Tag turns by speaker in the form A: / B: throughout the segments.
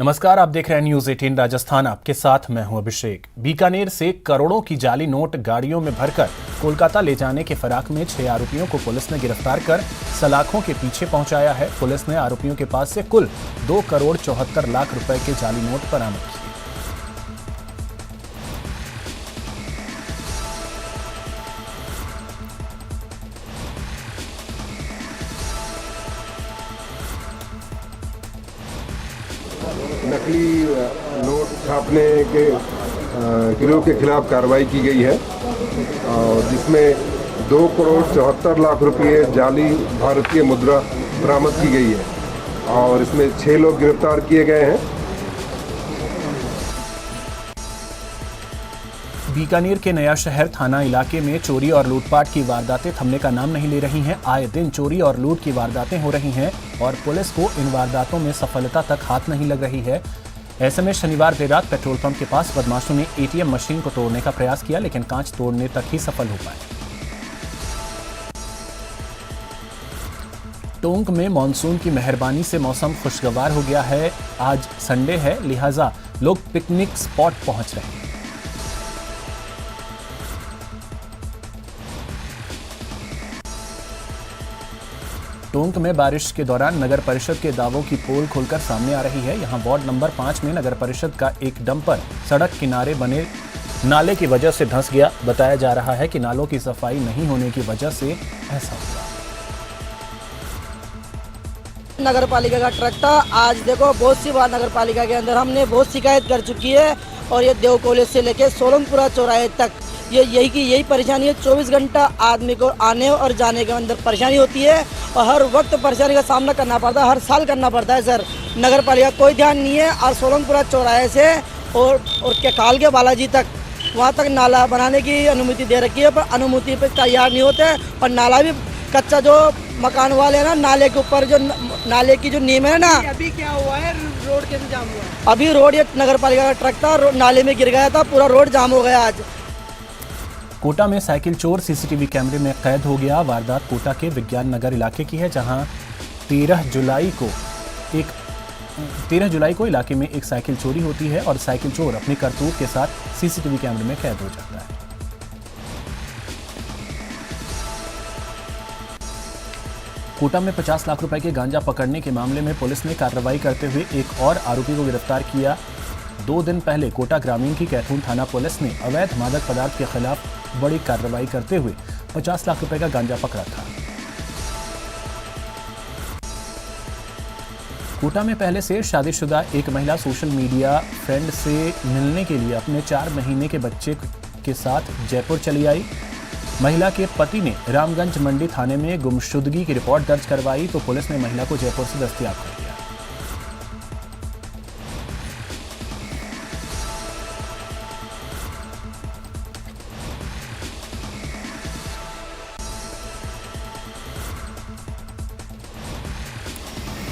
A: नमस्कार, आप देख रहे हैं न्यूज 18 राजस्थान। आपके साथ मैं हूं अभिषेक। बीकानेर से करोड़ों की जाली नोट गाड़ियों में भरकर कोलकाता ले जाने के फिराक में 6 आरोपियों को पुलिस ने गिरफ्तार कर सलाखों के पीछे पहुंचाया है। पुलिस ने आरोपियों के पास से कुल 2 करोड़ 74 लाख रुपए के जाली नोट बरामद किए।
B: नकली नोट छापने के गिरोह के खिलाफ कार्रवाई की गई है और जिसमें 2 करोड़ 74 लाख रुपये जाली भारतीय मुद्रा बरामद की गई है और इसमें 6 लोग गिरफ्तार किए गए हैं।
A: बीकानेर के नया शहर थाना इलाके में चोरी और लूटपाट की वारदातें थमने का नाम नहीं ले रही हैं। आए दिन चोरी और लूट की वारदातें हो रही हैं और पुलिस को इन वारदातों में सफलता तक हाथ नहीं लग रही है। ऐसे में शनिवार देर रात पेट्रोल पंप के पास बदमाशों ने एटीएम मशीन को तोड़ने का प्रयास किया, लेकिन कांच तोड़ने तक ही सफल हो पाए। टोंक में मानसून की मेहरबानी से मौसम खुशगवार हो गया है। आज संडे है, लिहाजा लोग पिकनिक स्पॉट पहुंच रहे हैं। टोंक में बारिश के दौरान नगर परिषद के दावों की पोल खोलकर सामने आ रही है। यहां वार्ड नंबर 5 में नगर परिषद का एक डंपर सड़क किनारे बने नाले की वजह से धंस गया। बताया जा रहा है कि नालों की सफाई नहीं होने की वजह से ऐसा हुआ।
C: नगर पालिका का ट्रक था। आज देखो बहुत सी बार नगर पालिका के अंदर हमने बहुत शिकायत कर चुकी है और ये देव कॉलेज से लेके सोलंगपुरा चौराहे तक यही परेशानी है। 24 घंटा आदमी को आने और जाने के अंदर परेशानी होती है और हर वक्त परेशानी का सामना करना पड़ता है, हर साल करना पड़ता है सर। नगर पालिका कोई ध्यान नहीं है और सोलंगपुरा चौराहे से और केकाल के बालाजी तक वहाँ तक नाला बनाने की अनुमति दे रखी है, पर अनुमति पे तैयार नहीं होते और नाला भी कच्चा। जो मकान वाले हैं ना, नाले के ऊपर जो नाले की जो नीम है ना,
D: अभी क्या हुआ है, रोड कैसे जाम हुआ है?
C: अभी रोड ये नगर पालिका का ट्रक था, नाले में गिर गया था, पूरा रोड जाम हो गया आज।
A: कोटा में साइकिल चोर सीसीटीवी कैमरे में कैद हो गया। वारदात कोटा के विज्ञान नगर इलाके की है, जहां 13 जुलाई को इलाके में एक साइकिल चोरी होती है और साइकिल चोर अपनी करतूत के साथ सीसीटीवी कैमरे में कैद हो जाता है। कोटा में 50 लाख रुपए के गांजा पकड़ने के मामले में पुलिस ने कार्रवाई करते हुए एक और आरोपी को गिरफ्तार किया। 2 दिन पहले कोटा ग्रामीण की कैथून थाना पुलिस ने अवैध मादक पदार्थ के खिलाफ बड़ी कार्रवाई करते हुए 50 लाख रुपए का गांजा पकड़ा था। कोटा में पहले से शादीशुदा एक महिला सोशल मीडिया फ्रेंड से मिलने के लिए अपने 4 महीने के बच्चे के साथ जयपुर चली आई। महिला के पति ने रामगंज मंडी थाने में गुमशुदगी की रिपोर्ट दर्ज करवाई तो पुलिस ने महिला को जयपुर से दस्तयाब कर लिया।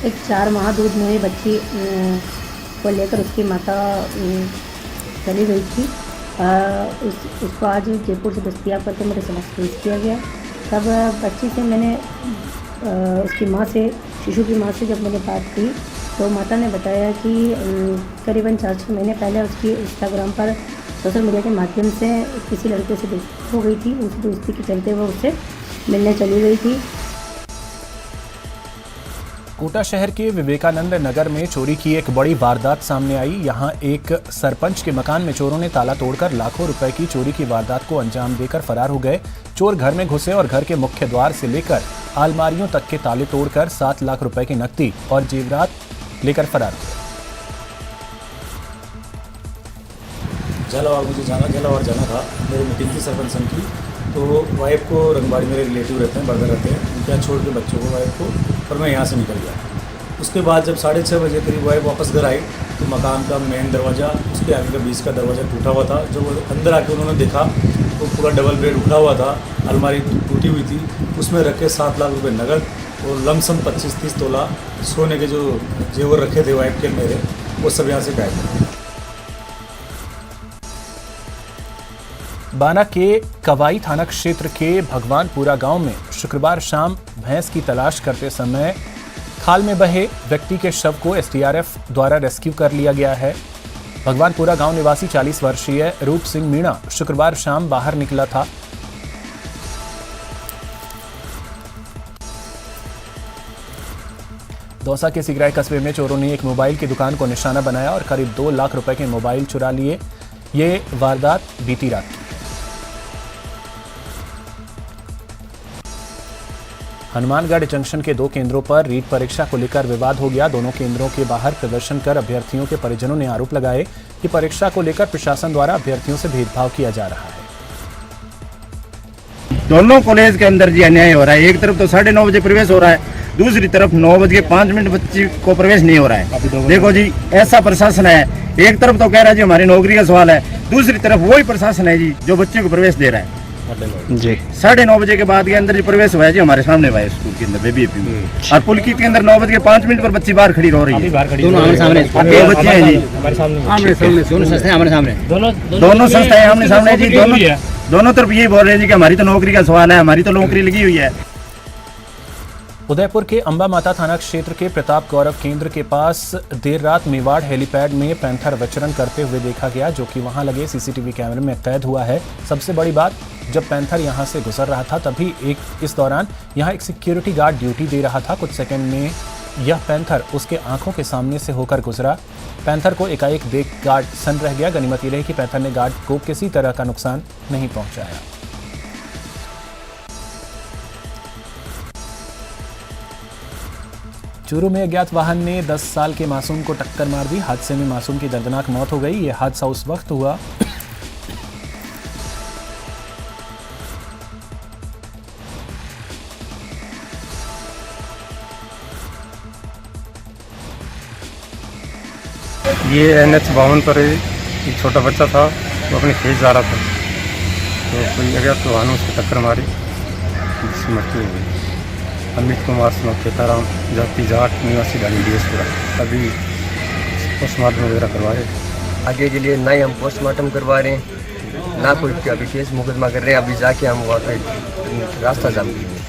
E: एक 4 माह दूध मेरी बच्ची को लेकर उसकी माता चली गई थी। उसको आज जयपुर से दस्तयाब करके मेरे समक्ष पेश किया गया। तब बच्ची से मैंने उसकी माँ से, शिशु की माँ से जब मैंने बात की तो माता ने बताया कि करीबन 4-6 महीने पहले उसकी इंस्टाग्राम पर सोशल मीडिया के माध्यम से किसी लड़के से दोस्ती हो गई थी। उस दोस्ती के चलते वो उससे मिलने चली गई थी।
A: कोटा शहर के विवेकानंद नगर में चोरी की एक बड़ी वारदात सामने आई। यहां एक सरपंच के मकान में चोरों ने ताला तोड़कर लाखों रुपए की चोरी की वारदात को अंजाम देकर फरार हो गए। चोर घर में घुसे और घर के मुख्य द्वार से लेकर अलमारियों तक के ताले तोड़कर 7 लाख रुपए की नकदी और जेवरात लेकर फरार हो गए।
F: झालावाड़ जाना था, मेरी मीटिंग थी सरपंच संघ की। तो वाइफ को रंगबाड़ी, मेरे रिलेटिव रहते हैं, बर्दर रहते हैं, उनके यहाँ छोड़ के बच्चों को, वाइफ को, और मैं यहाँ से निकल गया। उसके बाद जब 6:30 बजे करीब वाइफ वापस घर आई तो मकान का मेन दरवाज़ा, उसके आगे का बीच का दरवाज़ा टूटा हुआ था। जब वो अंदर आके उन्होंने देखा तो पूरा डबल बेड उठा हुआ था, अलमारी टूटी हुई थी, उसमें रखे 7 लाख रुपये नगद और लमसम 25-30 तोला सोने के जो जेवर रखे थे वाइफ के मेरे, वो सब यहाँ से गायब।
A: बाना के कवाई थाना क्षेत्र के भगवानपुरा गांव में शुक्रवार शाम भैंस की तलाश करते समय खाल में बहे व्यक्ति के शव को एसडीआरएफ द्वारा रेस्क्यू कर लिया गया है। भगवानपुरा गांव निवासी 40 वर्षीय रूप सिंह मीणा शुक्रवार शाम बाहर निकला था। दौसा के सिगराई कस्बे में चोरों ने एक मोबाइल की दुकान को निशाना बनाया और करीब 2 लाख रुपए के मोबाइल चुरा लिए। ये वारदात बीती रात की है। हनुमानगढ़ जंक्शन के 2 केंद्रों पर रीट परीक्षा को लेकर विवाद हो गया। दोनों केंद्रों के बाहर प्रदर्शन कर अभ्यर्थियों के परिजनों ने आरोप लगाए कि परीक्षा को लेकर प्रशासन द्वारा अभ्यर्थियों से भेदभाव किया जा रहा है।
G: दोनों कॉलेज के अंदर जी अन्याय हो रहा है। एक तरफ तो 9:30 बजे प्रवेश हो रहा है, दूसरी तरफ 9:05 बच्ची को प्रवेश नहीं हो रहा है। देखो जी, ऐसा प्रशासन है। एक तरफ तो कह रहा है जी हमारी नौकरी का सवाल है, दूसरी तरफ वही प्रशासन है जी जो बच्चे को प्रवेश दे रहा है जी। 9:30 बजे के बाद के अंदर जी प्रवेश हुआ है जी हमारे सामने हुआ है स्कूल के अंदर बीबीएपी में, और पुलकित के अंदर 9:05 पर बच्ची बाहर खड़ी रह रही है। दोनों आमने सामने बच्चे हैं जी, दोनों संस्थाएं आमने सामने जी। दोनों तरफ यही बोल रहे हैं जी कि हमारी तो नौकरी का सवाल है, हमारी तो नौकरी लगी हुई है।
A: उदयपुर के अंबा माता थाना क्षेत्र के प्रताप गौरव केंद्र के पास देर रात मेवाड़ हेलीपैड में पैंथर विचरण करते हुए देखा गया, जो कि वहां लगे सीसीटीवी कैमरे में कैद हुआ है। सबसे बड़ी बात, जब पैंथर यहां से गुजर रहा था तभी इस दौरान यहां एक सिक्योरिटी गार्ड ड्यूटी दे रहा था। कुछ सेकंड में यह पैंथर उसके आंखों के सामने से होकर गुजरा। पैंथर को एकाएक देख गार्ड सन्न रह गया। गनीमत ये रही कि पैंथर ने गार्ड को किसी तरह का नुकसान नहीं पहुंचाया। चूरू में अज्ञात वाहन ने 10 साल के मासूम को टक्कर मार दी। हादसे में मासूम की दर्दनाक मौत हो गई। यह हादसा उस वक्त हुआ
H: ये NH52 पर एक छोटा बच्चा था, वो अपने खेत जा रहा था, तो कोई अज्ञात वाहनों से टक्कर मारी, जिसकी मृत्यु हो गई। अमित कुमार खेताराम जाति जाट निवासी गाड़ी DSपुरा। अभी पोस्टमार्टम वगैरह करवाए।
I: आगे के लिए ना ही हम पोस्टमार्टम करवा रहे हैं, ना कोई अभी केस मुकदमा कर रहे हैं। अभी जाके हम वहाँ का रास्ता जाम करेंगे।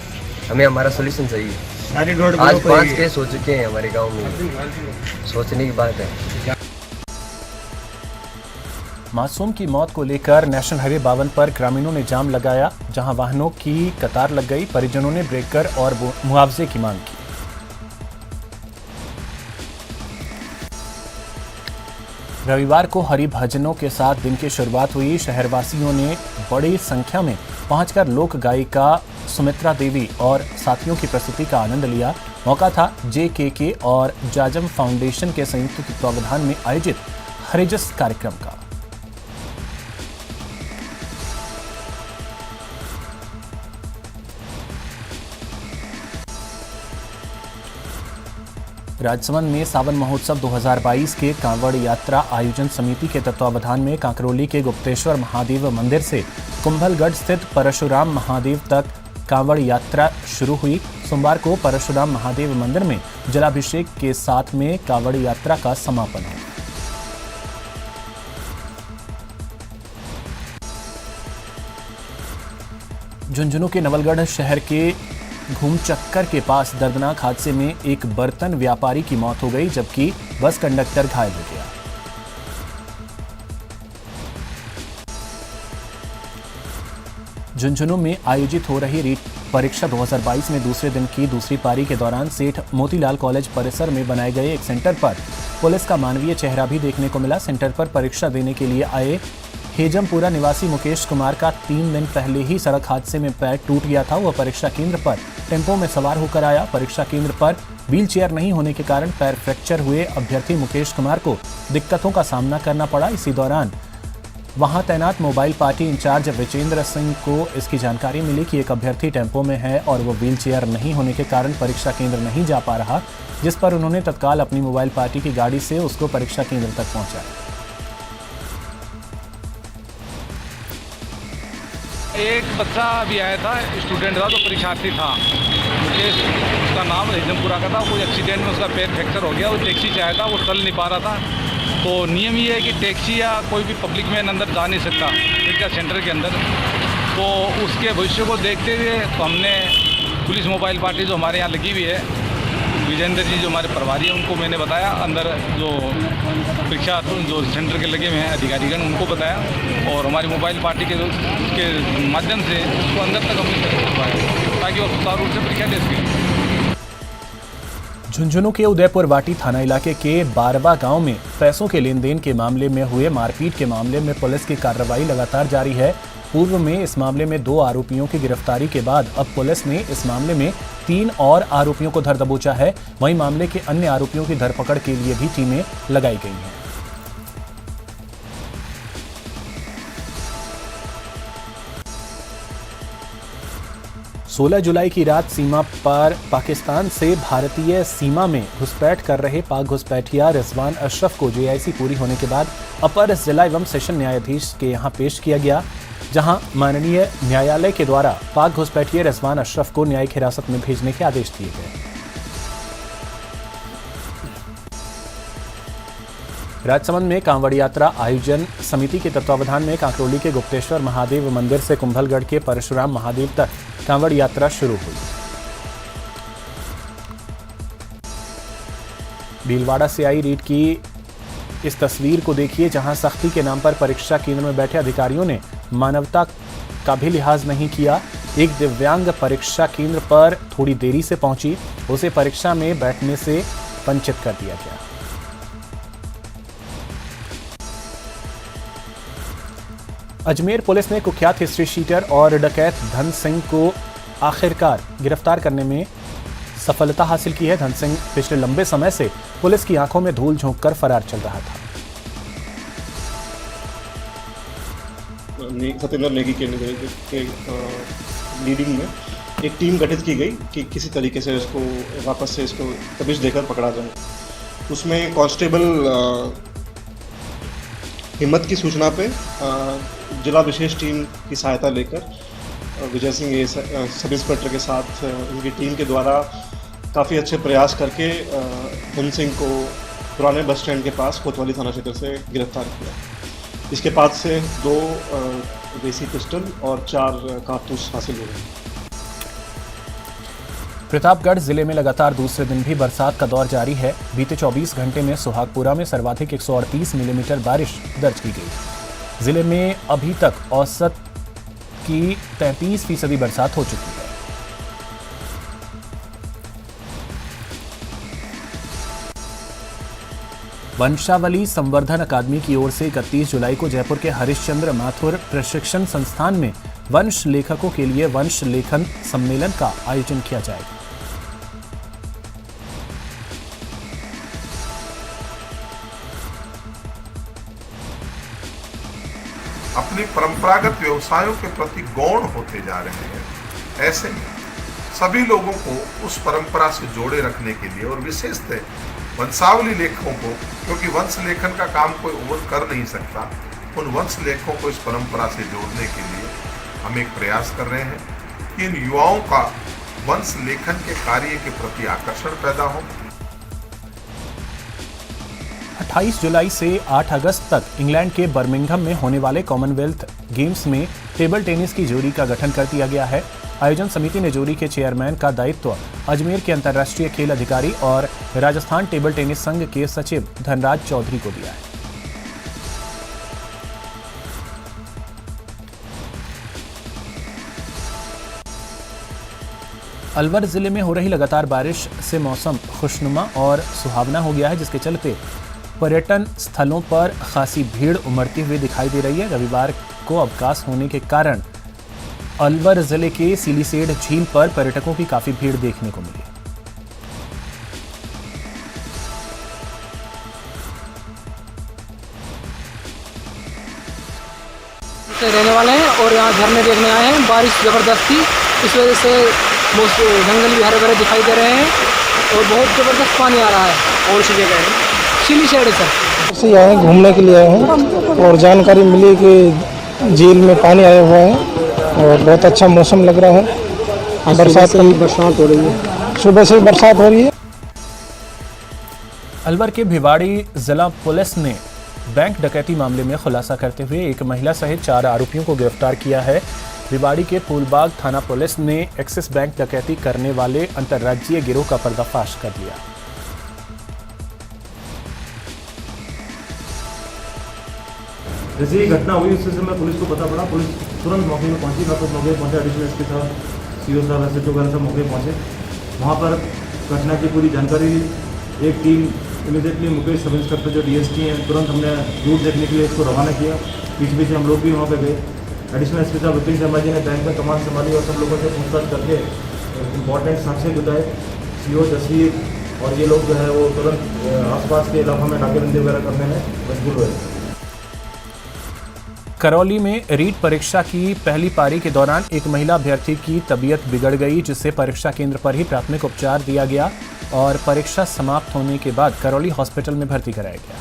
I: हमें हमारा सोल्यूशन चाहिए। आज 5 केस हो चुके हैं हमारे गांव में, सोचने की बात है।
A: मासूम की मौत को लेकर नेशनल हाईवे 52 पर ग्रामीणों ने जाम लगाया, जहां वाहनों की कतार लग गई। परिजनों ने ब्रेकर और मुआवजे की मांग की। रविवार को हरि भजनों के साथ दिन की शुरुआत हुई। शहरवासियों ने बड़ी संख्या में पहुंचकर लोक गायिका सुमित्रा देवी और साथियों की प्रस्तुति का आनंद लिया। मौका था JKK और जाजम फाउंडेशन के संयुक्त तत्वावधान में आयोजित हरिजस कार्यक्रम का। राजसमंद में सावन महोत्सव 2022 के कांवड़ यात्रा आयोजन समिति के तत्वावधान में कांकरोली के गुप्तेश्वर महादेव मंदिर से कुंभलगढ़ स्थित परशुराम महादेव तक कांवड़ यात्रा शुरू हुई। सोमवार को परशुराम महादेव मंदिर में जलाभिषेक के साथ में कांवड़ यात्रा का समापन हुआ। झुंझुनू के नवलगढ़ शहर के घूमचक्कर के पास दर्दनाक हादसे में एक बर्तन व्यापारी की मौत हो गई, जबकि बस कंडक्टर घायल हो गया। झुंझुनू में आयोजित हो रही रीट परीक्षा 2022 में दूसरे दिन की दूसरी पारी के दौरान सेठ मोतीलाल कॉलेज परिसर में बनाए गए एक सेंटर पर पुलिस का मानवीय चेहरा भी देखने को मिला। सेंटर पर परीक्षा देने के लिए आए हेजमपुरा निवासी मुकेश कुमार का 3 दिन पहले ही सड़क हादसे में पैर टूट गया था। वह परीक्षा केंद्र पर टेम्पो में सवार होकर आया। परीक्षा केंद्र पर व्हीलचेयर नहीं होने के कारण पैर फ्रैक्चर हुए अभ्यर्थी मुकेश कुमार को दिक्कतों का सामना करना पड़ा। इसी दौरान वहां तैनात mobile party incharge Vijendra Singh को इसकी जानकारी मिली कि एक अभ्यर्थी टेम्पो में है और वो व्हीलचेयर नहीं होने के कारण परीक्षा केंद्र नहीं जा पा रहा, जिस पर उन्होंने तत्काल अपनी मोबाइल पार्टी की गाड़ी से उसको परीक्षा केंद्र तक पहुंचाया।
J: एक बच्चा अभी आया था, स्टूडेंट था, तो परीक्षार्थी था। मुकेश उसका नाम हेजमपुरा का था। कोई एक्सीडेंट में उसका पैर फ्रैक्चर हो गया। वो टैक्सी से आया था, वो चल नहीं पा रहा था। तो नियम ये है कि टैक्सी या कोई भी पब्लिक में अंदर जा नहीं सकता परीक्षा सेंटर के अंदर। तो उसके भविष्य को देखते हुए तो हमने पुलिस मोबाइल पार्टी जो हमारे यहाँ लगी हुई है विजेंद्र जी जो हमारे प्रभारी हैं उनको मैंने बताया, अंदर जो परीक्षा जो सेंटर के लगे हुए हैं अधिकारीगण उनको बताया, और हमारी मोबाइल पार्टी के माध्यम से उसको अंदर तक हम कर पाए ताकि वो सुचारू रूप से परीक्षा दे सकें।
A: झुंझुनू के उदयपुर वाटी थाना इलाके के बारवा गांव में पैसों के लेन देन के मामले में हुए मारपीट के मामले में पुलिस की कार्रवाई लगातार जारी है। पूर्व में इस मामले में 2 आरोपियों की गिरफ्तारी के बाद अब पुलिस ने इस मामले में 3 और आरोपियों को धर दबोचा है। वहीं मामले के अन्य आरोपियों की धरपकड़ के लिए भी टीमें लगाई गई हैं। 16 जुलाई की रात सीमा पार पाकिस्तान से भारतीय सीमा में घुसपैठ कर रहे पाक घुसपैठिया रिजवान अशरफ को जेआईसी पूरी होने के बाद अपर जिला एवं सेशन न्यायाधीश के यहां पेश किया गया, जहां माननीय न्यायालय के द्वारा पाक घुसपैठिए रिजवान अशरफ को न्यायिक हिरासत में भेजने के आदेश दिए गए। राजसमंद में कांवड़ यात्रा आयोजन समिति के तत्वावधान में कांकरोली के गुप्तेश्वर महादेव मंदिर से कुंभलगढ़ के परशुराम महादेव तक कांवड़ यात्रा शुरू हुई। भीलवाड़ा से आई रीट की इस तस्वीर को देखिए, जहां सख्ती के नाम पर परीक्षा केंद्र में बैठे अधिकारियों ने मानवता का भी लिहाज नहीं किया। एक दिव्यांग परीक्षा केंद्र पर थोड़ी देरी से पहुंची, उसे परीक्षा में बैठने से वंचित कर दिया गया। अजमेर पुलिस ने कुख्यात हिस्ट्री शीटर और डकैत धन सिंह को आखिरकार गिरफ्तार करने में सफलता हासिल की है। धन सिंह पिछले लंबे समय से पुलिस की आंखों में धूल झोंककर फरार चल रहा था।
K: सत्येंद्र नेगी के लीडिंग में एक टीम गठित की गई कि किसी तरीके से इसको वापस से इसको तबिश देकर पकड़ा जाए। उसमें कांस्टेबल हिम्मत की सूचना पे जिला विशेष टीम की सहायता लेकर विजय सिंह सब इंस्पेक्टर के साथ उनकी टीम के द्वारा काफ़ी अच्छे प्रयास करके धन सिंह को पुराने बस स्टैंड के पास कोतवाली थाना क्षेत्र से गिरफ्तार किया। इसके पास से 2 देसी पिस्टल और 4 कारतूस हासिल हुए।
A: प्रतापगढ़ जिले में लगातार दूसरे दिन भी बरसात का दौर जारी है। बीते 24 घंटे में सुहागपुरा में सर्वाधिक 138 मिलीमीटर बारिश दर्ज की गई। जिले में अभी तक औसत की 33% बरसात हो चुकी है। वंशावली संवर्धन अकादमी की ओर से 31 जुलाई को जयपुर के हरिश्चंद्र माथुर प्रशिक्षण संस्थान में वंश लेखकों के लिए वंश लेखन सम्मेलन का आयोजन किया जाएगा।
L: अपनी परंपरागत व्यवसायों के प्रति गौण होते जा रहे हैं। ऐसे में सभी लोगों को उस परंपरा से जोड़े रखने के लिए और विशेषतः वंशावली लेखकों को, क्योंकि वंश लेखन का काम कोई और कर नहीं सकता, उन वंश लेखकों को इस परंपरा से जोड़ने के लिए हम एक प्रयास कर रहे हैं कि इन युवाओं का वंश लेखन के कार्य के प्रति आकर्षण पैदा हो।
A: 28 जुलाई से 8 अगस्त तक इंग्लैंड के बर्मिंघम में होने वाले कॉमनवेल्थ गेम्स में टेबल टेनिस की जोड़ी का गठन कर दिया गया है। आयोजन समिति ने जोड़ी के चेयरमैन का दायित्व अजमेर के अंतर्राष्ट्रीय खेल अधिकारी और राजस्थान टेबल टेनिस संघ के सचिव धनराज चौधरी को दिया है। अलवर जिले में हो रही लगातार बारिश से मौसम खुशनुमा और सुहावना हो गया है, जिसके चलते पर्यटन स्थलों पर खासी भीड़ उमड़ती हुई दिखाई दे रही है। रविवार को अवकाश होने के कारण अलवर जिले के सिलीसेड झील पर पर्यटकों की काफी भीड़ देखने को मिली।
D: रहने वाले हैं और यहाँ झरने देखने आए हैं। बारिश जबरदस्त थी, इस वजह से जंगल भी हरे भरे दिखाई दे रहे हैं और बहुत जबरदस्त पानी आ रहा है। और सी जगह है सिलीसेड
M: से आए घूमने के लिए आए हैं और जानकारी मिली कि झील में पानी आया हुआ है और बहुत अच्छा मौसम लग रहा है। बरसात हो रही है, सुबह से बरसात हो रही है।
A: अलवर के भिवाड़ी जिला पुलिस ने बैंक डकैती मामले में खुलासा करते हुए एक महिला सहित 4 आरोपियों को गिरफ्तार किया है। भिवाड़ी के फूलबाग थाना पुलिस ने एक्सिस बैंक डकैती करने वाले अंतर्राज्यीय गिरोह का पर्दाफाश कर दिया।
N: जैसे ही घटना हुई उससे समय पुलिस को पता पड़ा, पुलिस तुरंत मौके में पहुंची। वापस मौके पर पहुंचे एडिशनल एसपी साहब, सीओ साहब, एसएचओ वगैरह सब मौके पहुंचे। वहां पर घटना की पूरी जानकारी ली। एक team immediately Mukesh sub inspector जो डीएसपी हैं, तुरंत हमने रूट देखने के लिए इसको रवाना किया। बीच बीच हम लोग भी वहाँ पे गए। एडिशनल एसपी साहब विपिन शर्मा जी ने बैंक में कमान संभाली और सब लोगों से पूछताछ करके इम्पोर्टेंट साक्ष्य जुटाए। सीओ जसवीर और ये लोग जो है वो तुरंत आसपास के इलाकों में नाकेबंदी वगैरह करने में मजबूर हुए।
A: करौली में रीट परीक्षा की पहली पारी के दौरान एक महिला अभ्यर्थी की तबीयत बिगड़ गई, जिसे परीक्षा केंद्र पर ही प्राथमिक उपचार दिया गया और परीक्षा समाप्त होने के बाद करौली हॉस्पिटल में भर्ती कराया गया।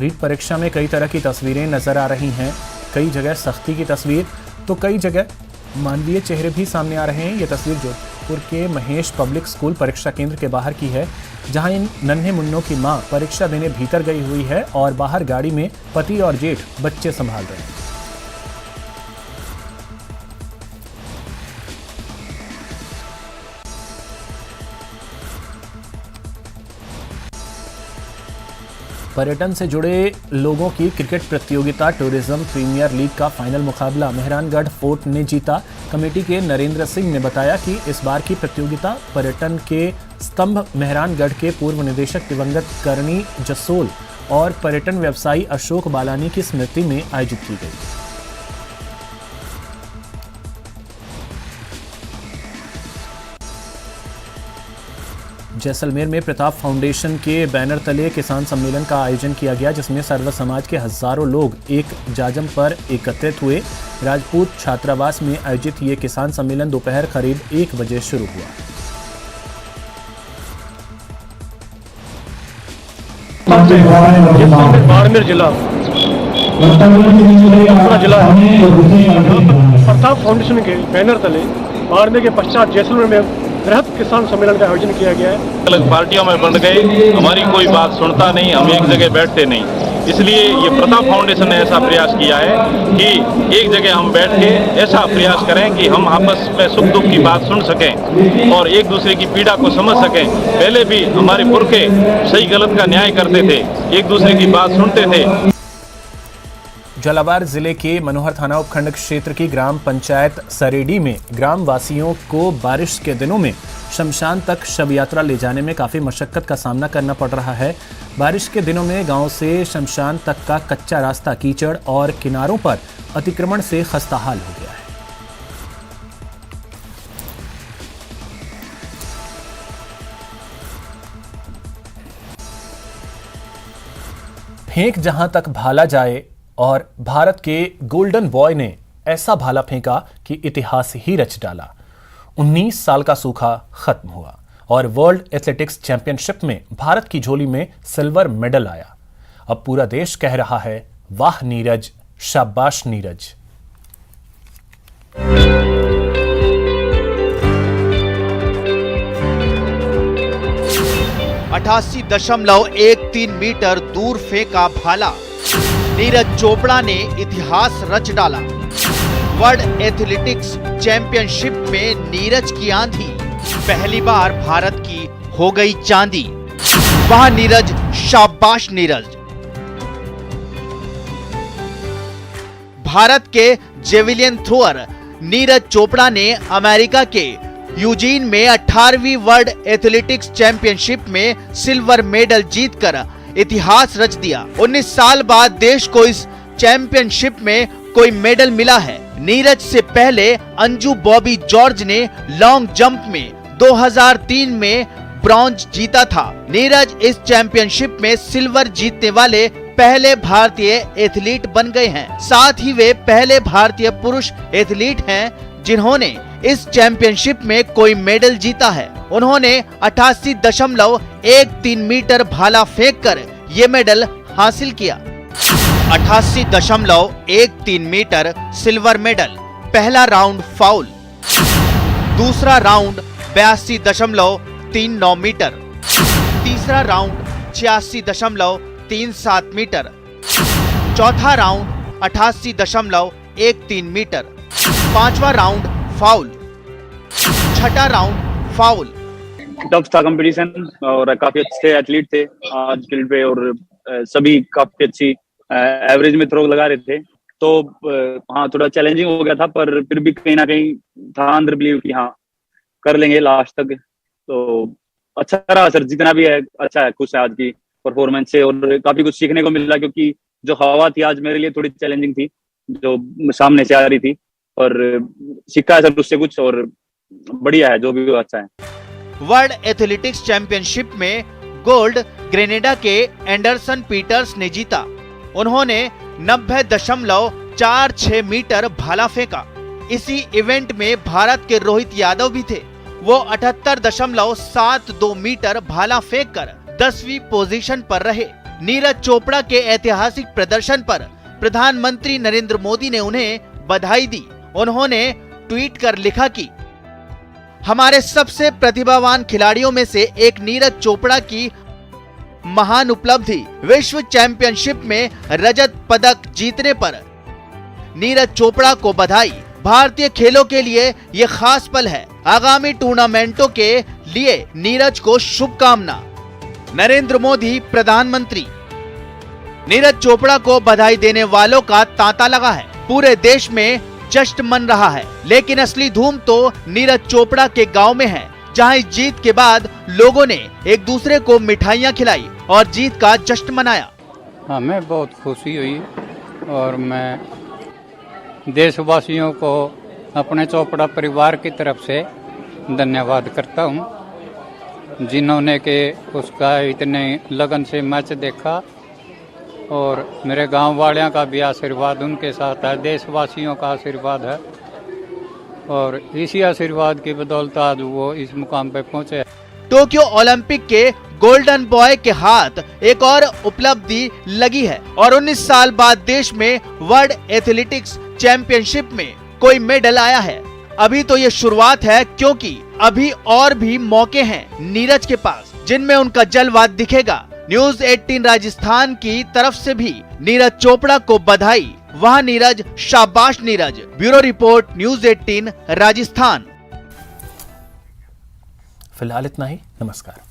A: रीट परीक्षा में कई तरह की तस्वीरें नजर आ रही हैं। कई जगह सख्ती की तस्वीर तो कई जगह मानवीय चेहरे भी सामने आ रहे हैं। ये तस्वीर जोधपुर के महेश पब्लिक स्कूल परीक्षा केंद्र के बाहर की है, जहां इन नन्हे मुन्नों की मां परीक्षा देने भीतर गई हुई है और बाहर गाड़ी में पति और जेठ बच्चे संभाल रहे हैं। पर्यटन से जुड़े लोगों की क्रिकेट प्रतियोगिता टूरिज्म प्रीमियर लीग का फाइनल मुकाबला मेहरानगढ़ फोर्ट ने जीता। कमेटी के नरेंद्र सिंह ने बताया कि इस बार की प्रतियोगिता पर्यटन के स्तंभ मेहरानगढ़ के पूर्व निदेशक दिवंगत करणी जसोल और पर्यटन व्यवसायी अशोक बालानी की स्मृति में आयोजित की गई। जैसलमेर में प्रताप फाउंडेशन के बैनर तले किसान सम्मेलन का आयोजन किया गया, जिसमें सर्व समाज के हजारों लोग एक जाजम पर एकत्रित हुए। राजपूत छात्रावास में आयोजित ये किसान सम्मेलन दोपहर करीब 1 बजे शुरू हुआ।
O: बाड़मेर जिला प्रताप फाउंडेशन के बैनर तले बाड़मेर के पश्चात जैसलमेर में बृहद किसान सम्मेलन का आयोजन किया गया है।
P: अलग पार्टियों में बंट गए, हमारी कोई बात सुनता नहीं, हम एक जगह बैठते नहीं। इसलिए ये प्रताप फाउंडेशन ने ऐसा प्रयास किया है कि एक जगह हम बैठ के ऐसा प्रयास करें कि हम आपस में सुख दुख की बात सुन सकें और एक दूसरे की पीड़ा को समझ सकें। पहले भी हमारे पुरखे सही गलत का न्याय करते थे, एक दूसरे की बात सुनते थे।
A: झालावाड़ जिले के मनोहर थाना उपखंड क्षेत्र की ग्राम पंचायत सरेडी में ग्राम वासियों को बारिश के दिनों में शमशान तक शव यात्रा ले जाने में काफ़ी मशक्कत का सामना करना पड़ रहा है। बारिश के दिनों में गांव से शमशान तक का कच्चा रास्ता कीचड़ और किनारों पर अतिक्रमण से खस्ताहाल हो गया है। फेंक जहां तक भाला जाए, और भारत के गोल्डन बॉय ने ऐसा भाला फेंका कि इतिहास ही रच डाला। 19 साल का सूखा खत्म हुआ और वर्ल्ड एथलेटिक्स चैंपियनशिप में भारत की झोली में सिल्वर मेडल आया। अब पूरा देश कह रहा है, वाह नीरज, शाबाश नीरज।
Q: $88.13 मीटर दूर फेंका भाला, नीरज चोपड़ा ने इतिहास रच डाला। वर्ल्ड एथलेटिक्स चैंपियनशिप में नीरज की आंधी, पहली बार भारत की हो गई चांदी। वाह नीरज, शाबाश नीरज। भारत के जेवलिन थ्रोअर नीरज चोपड़ा ने अमेरिका के यूजीन में 18वीं वर्ल्ड एथलेटिक्स चैंपियनशिप में सिल्वर मेडल जीतकर इतिहास रच दिया। 19 साल बाद देश को इस चैंपियनशिप में कोई मेडल मिला है। नीरज से पहले अंजू बॉबी जॉर्ज ने लॉन्ग जंप में 2003 में ब्रॉन्ज जीता था। नीरज इस चैंपियनशिप में सिल्वर जीतने वाले पहले भारतीय एथलीट बन गए हैं। साथ ही वे पहले भारतीय पुरुष एथलीट हैं जिन्होंने इस चैंपियनशिप में कोई मेडल जीता है। उन्होंने 88.13 मीटर भाला फेंककर ये मेडल हासिल किया। 88.13 मीटर सिल्वर मेडल। पहला राउंड फाउल, दूसरा राउंड 82.39 मीटर, तीसरा राउंड 86.37 मीटर, चौथा राउंड 88.13 मीटर, पांचवा राउंड फाउल, छठा राउंड फाउल।
R: टफ था कंपटीशन और काफी अच्छे एथलीट थे आज फील्ड पे और सभी काफी अच्छी एवरेज में थ्रो लगा रहे थे। तो हाँ थोड़ा चैलेंजिंग हो गया था, पर फिर भी कहीं ना कहीं था अंदर बिलीव कि हाँ कर लेंगे लास्ट तक। तो अच्छा रहा सर, जितना भी है अच्छा है, खुश है आज की परफॉर्मेंस से और काफी कुछ सीखने को मिला, क्योंकि जो हवा थी आज मेरे लिए थोड़ी चैलेंजिंग थी जो सामने से आ रही थी, और सीखा है सर उससे कुछ और बढ़िया है, जो भी अच्छा है।
Q: वर्ल्ड एथलेटिक्स चैंपियनशिप में गोल्ड ग्रेनेडा के एंडरसन पीटर्स ने जीता। उन्होंने 90.46 मीटर भाला फेंका। इसी इवेंट में भारत के रोहित यादव भी थे। वो 78.72 मीटर भाला फेंककर 10वीं पोजीशन पर रहे। नीरज चोपड़ा के ऐतिहासिक प्रदर्शन पर प्रधानमंत्री नरेंद्र मोदी ने उन्हें बधाई दी। उन्होंने ट्वीट कर लिखा कि हमारे सबसे प्रतिभावान खिलाड़ियों में से एक नीरज चोपड़ा की महान उपलब्धि विश्व चैंपियनशिप में रजत पदक जीतने पर नीरज चोपड़ा को बधाई। भारतीय खेलों के लिए ये खास पल है। आगामी टूर्नामेंटों के लिए नीरज को शुभकामना। नरेंद्र मोदी प्रधानमंत्री। नीरज चोपड़ा को बधाई देने वालों का तांता लगा है। पूरे देश में जश्न मन रहा है, लेकिन असली धूम तो नीरज चोपड़ा के गांव में है, जहां इस जीत के बाद लोगों ने एक दूसरे को मिठाइयां खिलाई और जीत का जश्न मनाया।
S: हमें बहुत खुशी हुई और मैं देशवासियों को अपने चोपड़ा परिवार की तरफ से धन्यवाद करता हूं, जिन्होंने के उसका इतने लगन से मैच देखा और मेरे गांव वालों का भी आशीर्वाद उनके साथ है, देशवासियों का आशीर्वाद है और इसी आशीर्वाद की बदौलत आज वो इस मुकाम पे पहुंचे।
Q: टोक्यो ओलंपिक के गोल्डन बॉय के हाथ एक और उपलब्धि लगी है और 19 साल बाद देश में वर्ल्ड एथलेटिक्स चैंपियनशिप में कोई मेडल आया है। अभी तो ये शुरुआत है, क्योंकि अभी और भी मौके हैं नीरज के पास, जिनमें उनका जलवा दिखेगा। न्यूज 18 राजस्थान की तरफ से भी नीरज चोपड़ा को बधाई। वहाँ नीरज, शाबाश Neeraj. Bureau report, news 18 Rajasthan.
A: फिलहाल इतना ही। नमस्कार।